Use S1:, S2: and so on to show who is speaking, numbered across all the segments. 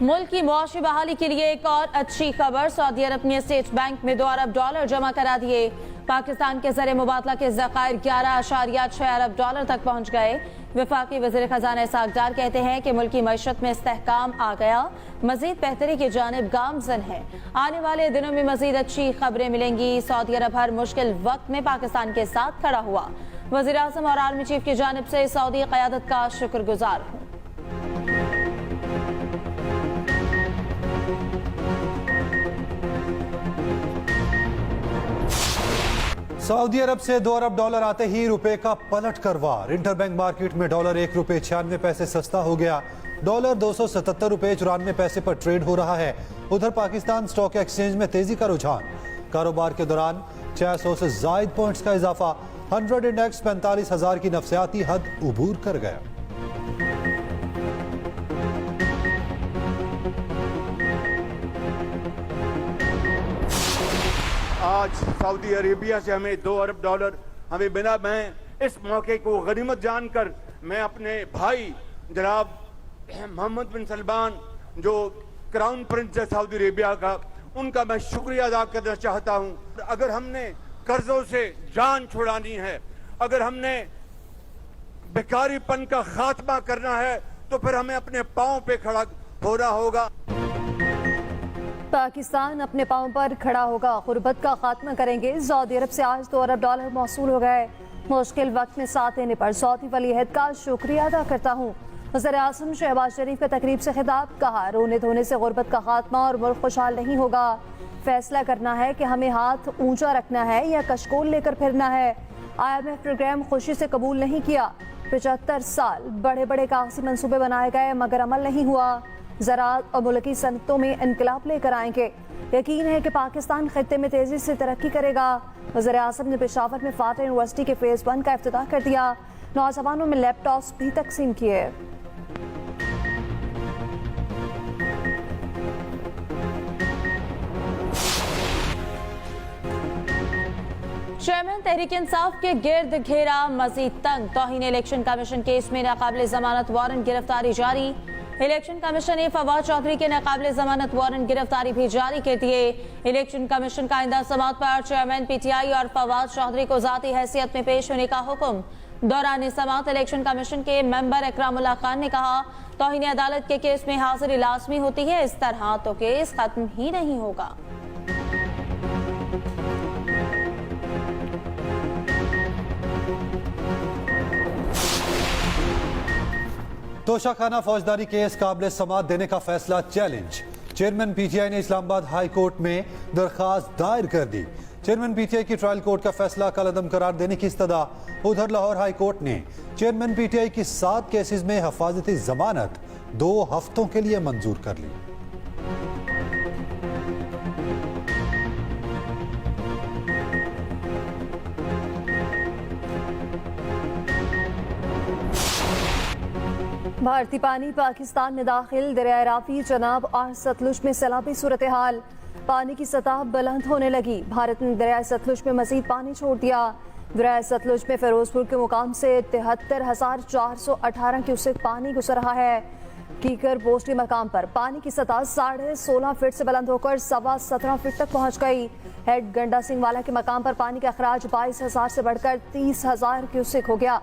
S1: मुल्क की मुआशी बहाली के लिए एक और अच्छी खबर। सऊदी अरब ने स्टेट बैंक में $2 अरब जमा करा दिए। पाकिस्तान के ज़रिए मुबादला के ज़खायर $11.6 अरब तक पहुंच गए। वफाकी वज़ीर ख़जाना इसहाक़ डार कहते हैं कि मुल्क की मईशत में इस्तेहकाम आ गया, मजीद बेहतरी की जानिब गामज़न है। आने वाले दिनों में मजीद अच्छी खबरें मिलेंगी। सऊदी अरब हर मुश्किल वक्त में पाकिस्तान के साथ खड़ा हुआ। वज़ीर आज़म और आर्मी चीफ की जानिब से सऊदी क़यादत का शुक्रगुजार हूँ।
S2: सऊदी अरब से $2 अरब आते ही रुपए का पलट करवार। इंटरबैंक मार्केट में डॉलर ₹1.96 सस्ता हो गया। डॉलर ₹277.94 पर ट्रेड हो रहा है। उधर पाकिस्तान स्टॉक एक्सचेंज में तेजी का रुझान। कारोबार के दौरान 600 से जायद पॉइंट्स का इजाफा। 100 इंडेक्स 45,000 की नफसियाती हद उबूर कर गया।
S3: आज सऊदी अरेबिया से हमें $2 अरब हमें मिला। मैं इस मौके को गनीमत जानकर मैं अपने भाई जनाब मोहम्मद बिन सलमान जो क्राउन प्रिंस है सऊदी अरेबिया का, उनका मैं शुक्रिया अदा करना चाहता हूं। अगर हमने कर्जों से जान छुड़ानी है, अगर हमने बेकारीपन का खात्मा करना है, तो फिर हमें अपने पांव पे खड़ा होना होगा।
S4: पाकिस्तान अपने पांव पर खड़ा होगा, गुर्बत का खात्मा करेंगे। सऊदी अरब से आज $2 अरब मौसूल हो गए। मुश्किल वक्त में साथ देने पर सऊदी वली अहद का शुक्रिया अदा करता हूँ। वज़ीर आज़म शहबाज शरीफ का तकरीब से खिताब, कहा रोने धोने से गुर्बत का खात्मा और मुल्क खुशहाल नहीं होगा। फैसला करना है कि हमें हाथ ऊंचा रखना है या कशकोल लेकर फिरना है। IMF प्रोग्राम खुशी से कबूल नहीं किया। 75 साल बड़े बड़े कागजी मंसूबे बनाए गए मगर अमल नहीं हुआ। ज़राअत और मुल्की सनतों में इनकलाब लेकर आएंगे। यकीन है कि पाकिस्तान खित्ते में तेजी से तरक्की करेगा। वज़ीर आज़म ने पेशावर में फातह यूनिवर्सिटी के फेज़ 1 का इफ्तिताह कर दिया। नौजवानों में लैपटॉप्स भी तकसीम किए।
S1: चेयरमैन तहरीक इंसाफ के गिर्द घेरा मजीद तंग। तौहीन इलेक्शन कमीशन केस में नाकाबिल जमानत वारंट गिरफ्तारी जारी। इलेक्शन कमीशन ने फवाद चौधरी के नाकाबिल जमानत वारंट गिरफ्तारी भी जारी कर दिए। इलेक्शन कमीशन का आइंदा समाअत पर चेयरमैन PTI और फवाद चौधरी को जाती हैसियत में पेश होने का हुक्म। दौरान समाअत इलेक्शन कमीशन के मेंबर इकरामुल्लाह खान ने कहा, तौहीन अदालत के केस में हाजिरी लाजमी होती है, इस तरह तो केस खत्म ही नहीं होगा।
S2: तोशाखाना फौजदारी केस काबिल समाअत देने का फैसला चैलेंज। चेयरमैन PTI ने इस्लामाबाद हाई कोर्ट में दरखास्त दायर कर दी। चेयरमैन PTI की ट्रायल कोर्ट का फैसला कलअदम करार देने की इस्तदा। उधर लाहौर हाई कोर्ट ने चेयरमैन PTI की 7 केसेस में हिफाजती जमानत 2 हफ्तों के लिए मंजूर कर ली।
S4: भारतीय पानी पाकिस्तान में दाखिल। दरिया रावी, चनाब और सतलुज में सैलाबी सूरत हाल। पानी की सतह बुलंद होने लगी। भारत ने दरिया सतलुज में मजीद पानी छोड़ दिया। दरिया सतलुज में फिरोजपुर के मुकाम से 73,418 क्यूसेक पानी गुजर रहा है। कीकर पोस्टी मकाम पर पानी की सतह 16.5 फीट से बुलंद होकर 17.25 फीट तक पहुंच गई। हेड गंडा सिंह वाला के मकाम पर पानी का अखराज 22,000 से बढ़कर 30,000 क्यूसेक हो गया।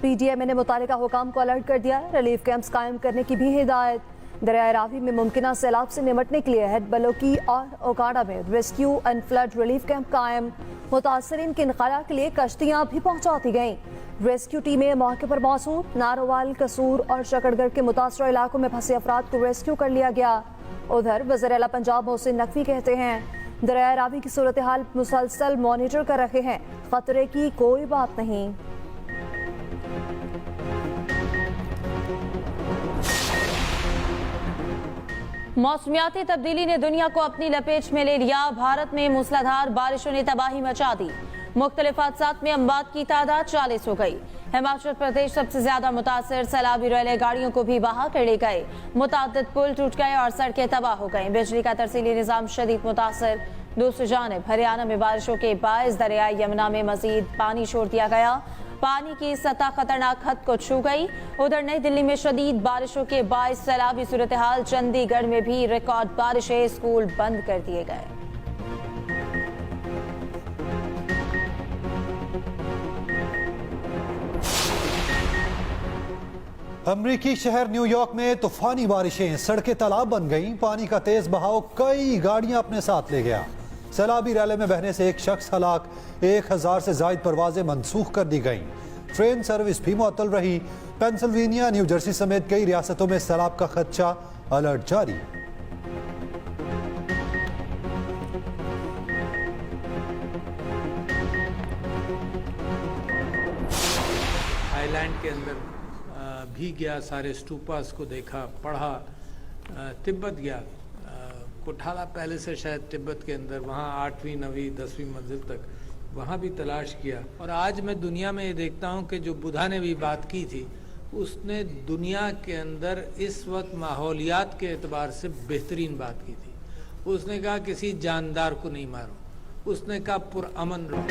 S4: PDMA ने मुतालिका हुकाम को अलर्ट कर दिया। रिलीफ कैंप्स कायम करने की भी हिदायत। दरिया रावी में मुमकिन सैलाब से निपटने के लिए हेड बलोकी और ओकाड़ा में rescue and flood relief camp कायम। मुतासरीन के इनखला के लिए कश्तियां भी पहुंचा दी गईं। रेस्क्यू टीमें मौके पर मौजूद। नारोवाल, कसूर और शकरगढ़ के मुतासर इलाकों में फंसे अफराद को रेस्क्यू कर लिया गया। उधर वज़ीर आला पंजाब मोहसिन नकवी कहते हैं, दरिया रावी की सूरत हाल मुसलसल मॉनिटर कर रहे हैं, खतरे की कोई बात नहीं।
S1: मौसमियाती तब्दीली ने दुनिया को अपनी लपेट में ले लिया। भारत में मूसलाधार बारिशों ने तबाही मचा दी। मुख्तलिफ हादसात में अमवात की तादाद 40 हो गई। हिमाचल प्रदेश सबसे ज्यादा मुतासर। सैलाबी रेले गाड़ियों को भी बहा कर ले गए। मुताद्दिद पुल टूट गए और सड़कें तबाह हो गई। बिजली का तरसीली निजाम शदीद मुतासर। दूसरी जानिब हरियाणा में बारिशों के बायस दरियाई यमुना में मजीद पानी छोड़ दिया गया। पानी की सतह खतरनाक हद को छू गई। उधर नई दिल्ली में शदीद बारिशों के बायस सैलाबी सूरत हाल। चंडीगढ़ में भी रिकॉर्ड बारिशें, स्कूल बंद कर दिए गए।
S2: अमरीकी शहर न्यूयॉर्क में तूफानी बारिशें, सड़कें तालाब बन गईं। पानी का तेज बहाव कई गाड़ियां अपने साथ ले गया। सैलाबी रैले में बहने से एक शख्स हलाक, 1000 से जायद परवाजें मनसूख कर दी गईं। ट्रेन सर्विस भी मुअत्तल रही। पेंसिल्वेनिया, न्यू जर्सी समेत कई रियासतों में सैलाब का खदशा, अलर्ट जारी।
S5: थाईलैंड के अंदर भी गया, सारे स्टूपास को देखा, पढ़ा। तिब्बत गया, कोठाला पहले से शायद तिब्बत के अंदर, वहाँ 8वीं 9वीं 10वीं मंजिल तक वहाँ भी तलाश किया। और आज मैं दुनिया में ये देखता हूँ कि जो बुधा ने भी बात की थी, उसने दुनिया के अंदर इस वक्त माहौलियात के एतबार से बेहतरीन बात की थी। उसने कहा किसी जानदार को नहीं मारो, उसने कहा पुरअमन रहो।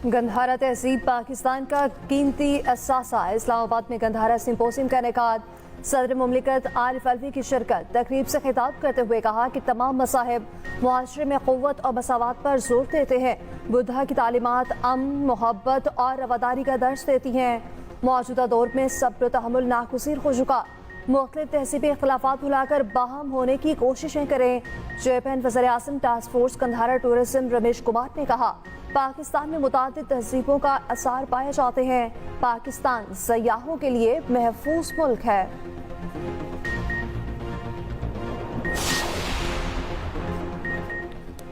S4: गंधारा तहजीब पाकिस्तान का कीमती असासा। इस्लामाबाद में गंधारा सिंपोजियम का इनेकाद। सदर मुमलिकत आरिफ अलवी की शिरकत। तकरीब से खिताब करते हुए कहा कि तमाम मसाहिब मुआशरे में क़ुव्वत और मसावात पर जोर देते हैं। बुद्धा की तालीमात अमन, मोहब्बत और रवादारी का दर्ज देती हैं। मौजूदा दौर में सब्र तहम्मुल नागुज़ीर हो चुका। मुख्तलिफ तहसीबी इख्तिलाफात भुलाकर बाहम होने की कोशिशें करें। चेयरमैन वज़ीर-ए-आज़म टास्क फोर्स कंधारा टूरिज्म रमेश कुमार ने कहा, पाकिस्तान में मुतादिद तहजीबों का असर पाए जाते हैं। पाकिस्तान सयाहों के लिए महफूज मुल्क है।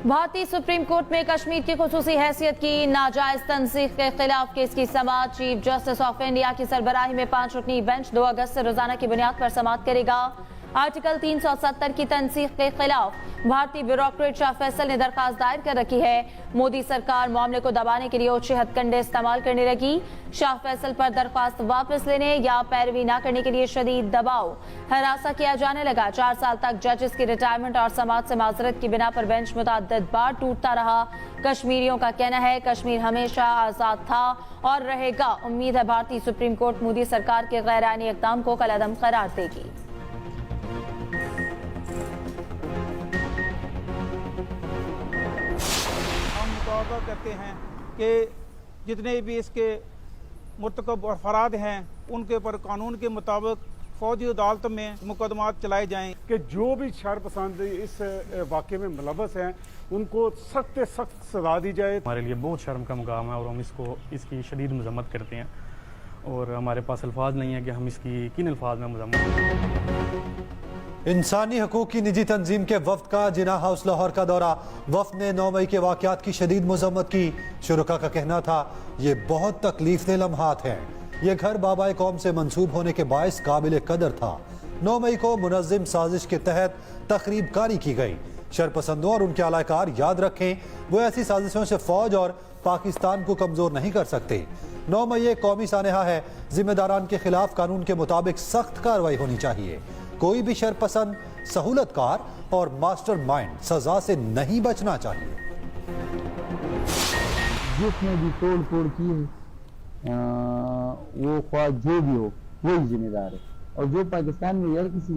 S1: भारतीय सुप्रीम कोर्ट में कश्मीर की खुसूसी हैसियत की नाजायज तंसीख के खिलाफ केस की समाअत। चीफ जस्टिस ऑफ इंडिया की सरबराही में 5 रुकनी बेंच 2 अगस्त से रोजाना की बुनियाद पर समाअत करेगा। आर्टिकल 370 की तंसीख के खिलाफ भारतीय ब्यूरोक्रेट शाह फैसल ने दरखास्त दायर कर रखी है। मोदी सरकार मामले को दबाने के लिए ओछे हथकंडे इस्तेमाल करने लगी। शाह फैसल पर दरखास्त वापस लेने या पैरवी न करने के लिए शदीद दबाव हरासा किया जाने लगा। 4 साल तक जजेस की रिटायरमेंट और समाअत से माजरत की बिना पर बेंच मुतअद्दिद बार टूटता रहा। कश्मीरियों का कहना है कश्मीर हमेशा आजाद था और रहेगा। उम्मीद है भारतीय सुप्रीम कोर्ट मोदी सरकार के गैर आईनी इक़दाम को कलअदम करार देगी।
S6: कहते हैं कि जितने भी इसके मुर्तकब अफराद हैं उनके ऊपर कानून के मुताबिक फौजी अदालत में मुकदमात चलाए जाएं।
S7: कि जो भी शरपसंद इस वाक़े में मुलव्वस हैं उनको सख्त से सख्त सजा दी जाए।
S8: हमारे लिए बहुत शर्म का मुकाम है और हम इसकी शदीद मजम्मत करते हैं और हमारे पास अल्फाज नहीं है कि हम इसकी किन अल्फाज में मजम्मत।
S2: इंसानी हकूक की निजी तंजीम के वफ्द का जिना हाउस लाहौर का दौरा। वफ्द ने 9 मई के वाक़यात की शदीद मजम्मत की। शुरका का कहना था ये बहुत तकलीफदेह लम्हात हैं। ये घर बाबाए कौम से मंसूब होने के बायस काबिल कदर था। 9 मई को मुनज़्ज़िम साजिश के तहत तकरीब कारी की गई। शरपसंदों और उनके अलाकार याद रखें वो ऐसी साजिशों से फौज और पाकिस्तान को कमज़ोर नहीं कर सकते। 9 मई एक कौमी सानहा है। जिम्मेदारान के खिलाफ कानून के मुताबिक सख्त कार्रवाई होनी चाहिए। कोई भी शरपसंद, सहूलतकार और मास्टर माइंड सजा से नहीं बचना चाहिए।
S9: जिसने भी तोड़ फोड़ की है वो ख्वाह जो भी हो वही जिम्मेदार है। और जो पाकिस्तान में यार किसी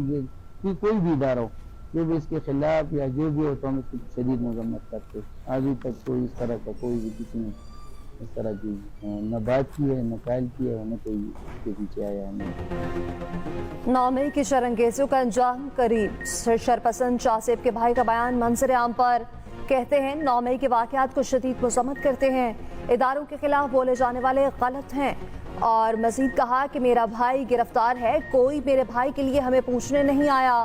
S9: की कोई भी इदारा हो जो भी इसके खिलाफ या जो भी हो तो हम इसकी शदीद मजम्मत करते। अभी तक कोई इस तरह का कोई भी किसी ने इस तरह की न बात की है, न कायल की है, न कोई इसके पीछे आया है।
S4: 9 मई की शरंगेजियों का अंजाम करीब। शरपसंद शाहसेब के भाई का बयान मंजर आम पर। कहते हैं 9 मई के वाक़यात को शदीद मजम्मत करते हैं। इदारों के खिलाफ बोले जाने वाले गलत हैं। और मजीद कहा कि मेरा भाई गिरफ्तार है, कोई मेरे भाई के लिए हमें पूछने नहीं आया।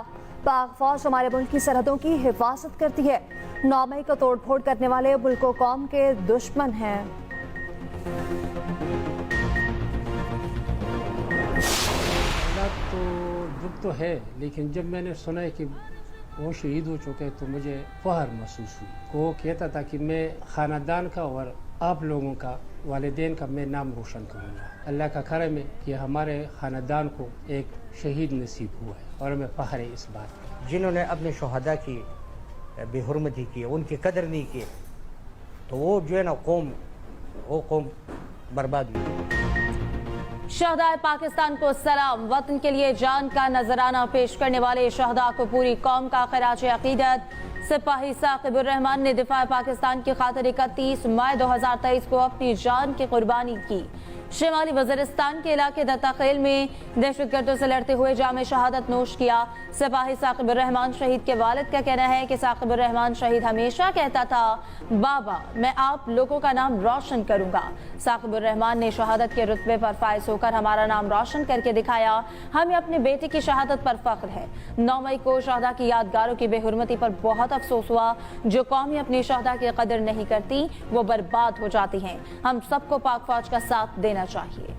S4: पाक फौज हमारे मुल्क की सरहदों की हिफाजत करती है। 9 मई को तोड़ फोड़ करने वाले मुल्क व कौम के दुश्मन हैं।
S10: तो दुख तो है, लेकिन जब मैंने सुना है कि वो शहीद हो चुके हैं तो मुझे फख्र महसूस हुई। वो कहता था कि मैं खानदान का और आप लोगों का, वालिदैन का मैं नाम रोशन करूँगा। अल्लाह का करम है कि हमारे खानदान को एक शहीद नसीब हुआ है और हमें फख्र है इस बात।
S11: जिन्होंने अपने शहादा की बेहुरमती की, उनकी कदर नहीं की, तो वो जो है ना वो कौम बर्बाद हुई।
S1: शहदाए पाकिस्तान को सलाम। वतन के लिए जान का नजराना पेश करने वाले शहदा को पूरी कौम का खराज अकीदत। सिपाही साकिबुर रहमान ने दिफा पाकिस्तान की खातिर 31 मई 2023 को अपनी जान की कुर्बानी की। शिमाली वजीरिस्तान के इलाके दत्ताखेल में दहशतगर्दों से लड़ते हुए जामे शहादत नोश किया। सिपाही साकिबुर रहमान शहीद के वालिद का कहना है कि साकिबुर रहमान शहीद हमेशा कहता था, बाबा मैं आप लोगों का नाम रोशन करूंगा। साकिबुर रहमान ने शहादत के रुतबे पर फायज होकर हमारा नाम रोशन करके दिखाया। हमें अपने बेटे की शहादत पर फख्र है। 9 मई को शहदा की यादगारों की बेहुरमती पर बहुत अफसोस हुआ। जो कौमें अपनी शहदा की कदर नहीं करती वो बर्बाद हो जाती हैं। हम सबको पाक फौज का साथ देना चाहिए।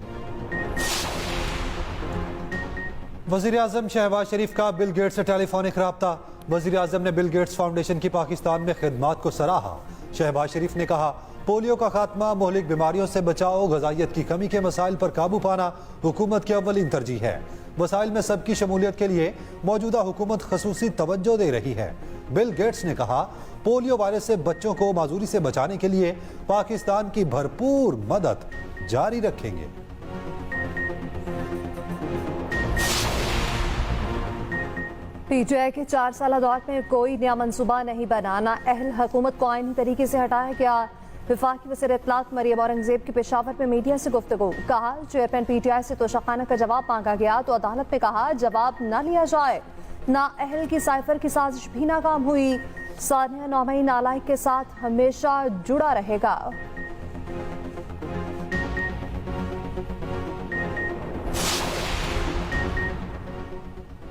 S2: वजीर आजम शहबाज शरीफ का बिल गेट्स से टेलीफोनिक राब्ता। वजीर आजम ने बिल गेट्स फाउंडेशन की पाकिस्तान में खिदमात को सराहा। शहबाज शरीफ ने कहा, पोलियो का खात्मा, मोहलिक बीमारियों से बचाव, गजाइयत की कमी के मसाइल पर काबू पाना हुकूमत की अव्वलीन तरजीह है। वसाइल में सबकी शमूलियत के लिए मौजूदा हुकूमत खसूसी तवज्जो दे रही है। बिल गेट्स ने कहा, पोलियो वायरस से बच्चों को माजूरी से बचाने के लिए पाकिस्तान की भरपूर मदद जारी रखेंगे।
S4: पीटीआई के 4 साल दौर में कोई नया मंसूबा नहीं बना, ना अहल हुकूमत को आईनी तरीके से हटाया गया। वफाकी वज़ीर इत्तलात मरियम औरंगजेब की पेशावर में मीडिया से गुफ्तगू। कहा, चेयरमैन पीटीआई से तोशाखाना का जवाब मांगा गया तो अदालत में कहा जवाब न लिया जाए। ना अहल की साइफर की साजिश भी नाकाम हुई। सानिया नौमई नालायक के साथ हमेशा जुड़ा रहेगा।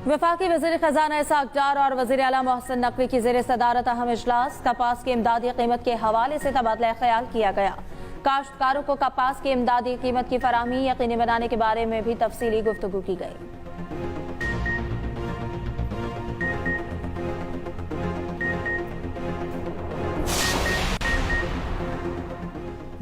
S1: वफाकी वज़ीर खजाना इसाक डार और वज़ीर आला मोहसिन नकवी की ज़ेर सदारत अहम इजलास। कपास की इमदादी कीमत के हवाले से तबादला ख्याल किया गया। काश्तकारों को कपास की इमदादी कीमत की फराहमी यकीनी बनाने के बारे में भी तफसीली गुफ्तगू की गई।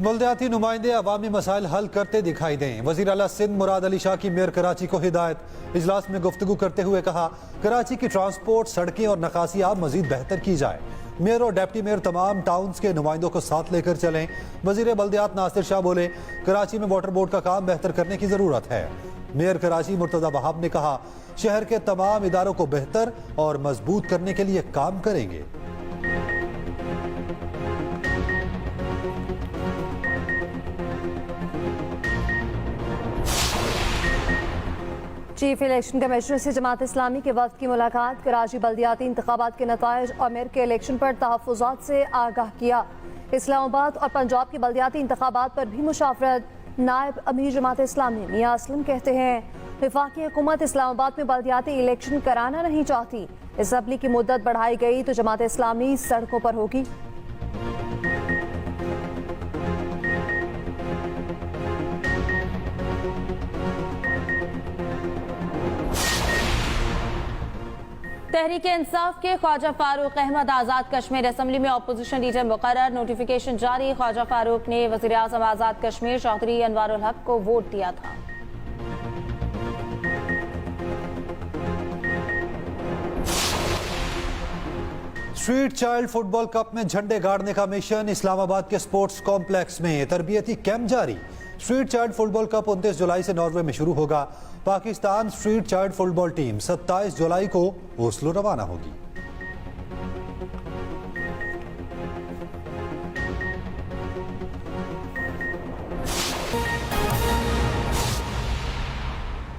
S2: बल्दियाती नुमाइंदे अवामी मसाइल हल करते दिखाई दें। वज़ीर आला सिंध मुराद अली शाह की मेयर कराची को हिदायत। इजलास में गुफ्तगू करते हुए कहा, कराची की ट्रांसपोर्ट, सड़कें और नकासियाब मजीद बेहतर की जाए। मेयर और डिप्टी मेयर तमाम टाउन्स के नुमाइंदों को साथ लेकर चलें। वज़ीर बल्दियात नासिर शाह बोले, कराची में वाटर बोर्ड का काम बेहतर करने की ज़रूरत है। मेयर कराची मुर्तज़ा वहाब ने कहा, शहर के तमाम इदारों को बेहतर और मजबूत करने के लिए काम करेंगे।
S4: चीफ इलेक्शन कमिश्नर से जमात इस्लामी के वक्त की मुलाकात। कराची बल्दियाती इंतखाबात के नताइज और मेयर के इलेक्शन पर तहफ़्फ़ुज़ात से आगाह किया। इस्लामाबाद और पंजाब के बल्दियाती इंतखाबात पर भी मुशावरत। नायब अमीर जमात इस्लामी मियां असलम कहते हैं, वफाकी हुकूमत इस्लामाबाद में बल्दियाती इलेक्शन कराना नहीं चाहती। असम्बली की मुद्दत बढ़ाई गई तो जमात इस्लामी सड़कों पर होगी।
S1: तहरीक इंसाफ के ख्वाजा फारूक अहमद आज़ाद कश्मीर असम्बली में अपोजिशन लीडर मुकर्रर। नोटिफिकेशन जारी। ख्वाजा फारूक ने वज़ीर आज़म आज़ाद कश्मीर चौधरी अनवारुल हक को वोट दिया था।
S2: स्ट्रीट चाइल्ड फुटबॉल कप में झंडे गाड़ने का मिशन। इस्लामाबाद के स्पोर्ट्स कॉम्प्लेक्स में तरबियती कैंप जारी। स्ट्रीट चाइल्ड फुटबॉल कप 29 जुलाई से नॉर्वे में शुरू होगा। Pakistan street child football team 27 जुलाई को ओस्लो रवाना होगी।